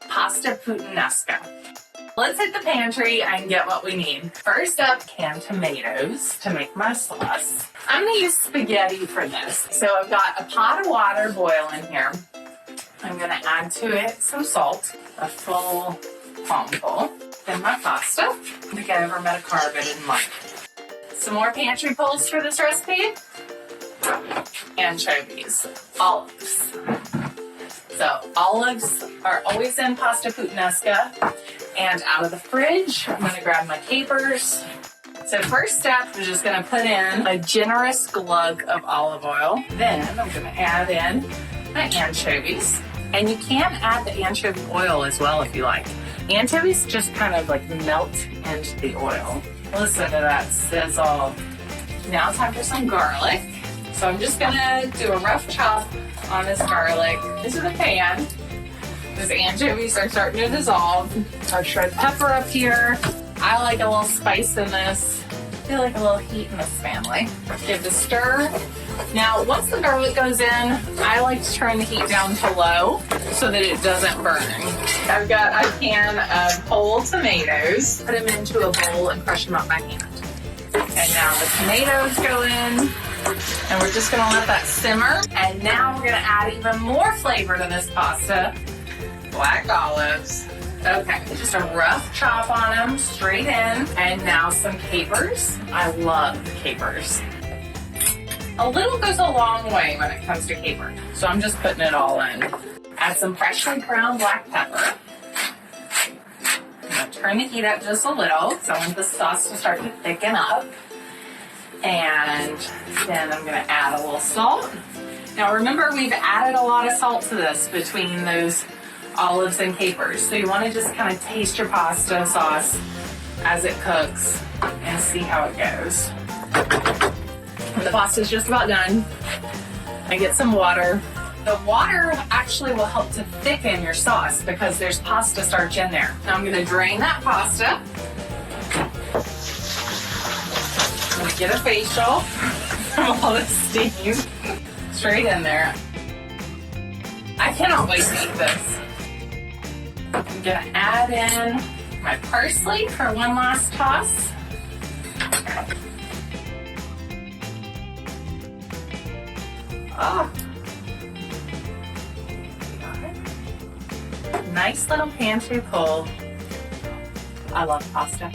Pasta Puttanesca. Let's hit the pantry and get what we need. First up, canned tomatoes to make my sauce. I'm gonna use spaghetti for this. So I've got a pot of water boiling here. I'm gonna add to it some salt, a full palmful. Then my pasta. I think I ever met a carb I didn't like. Some more pantry pulls for this recipe. Anchovies, olives. So olives are always in pasta puttanesca. And out of the fridge, I'm gonna grab my capers. So first step, I'm just gonna put in a generous glug of olive oil. Then I'm gonna add in my anchovies. And you can add the anchovy oil as well if you like. Anchovies just kind of like melt into the oil. Listen to that sizzle. Now it's time for some garlic. So I'm just gonna do a rough chop on this garlic into the pan. Those anchovies are starting to dissolve. Our shred pepper up here. I like a little spice in this. I feel like a little heat in this family. Give it a stir. Now, once the garlic goes in, I like to turn the heat down to low so that it doesn't burn. I've got a can of whole tomatoes. Put them into a bowl and crush them up by hand. And now the tomatoes go in. And we're just gonna let that simmer. And now we're gonna add even more flavor to this pasta. Black olives. Okay, just a rough chop on them, straight in. And now some capers. I love capers. A little goes a long way when it comes to caper. So I'm just putting it all in. Add some freshly ground black pepper. I'm gonna turn the heat up just a little, so I want the sauce to start to thicken up. And then I'm gonna add a little salt. Now remember, we've added a lot of salt to this between those olives and capers. So you wanna just kind of taste your pasta sauce as it cooks and see how it goes. When the pasta's just about done, I get some water. The water actually will help to thicken your sauce because there's pasta starch in there. Now I'm gonna drain that pasta. I'm gonna get a facial from all the steam straight in there. I cannot wait to eat this. I'm gonna add in my parsley for one last toss. Oh. Nice little pantry pull. I love pasta.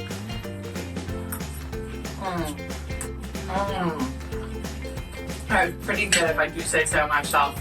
That was pretty good if I do say so myself.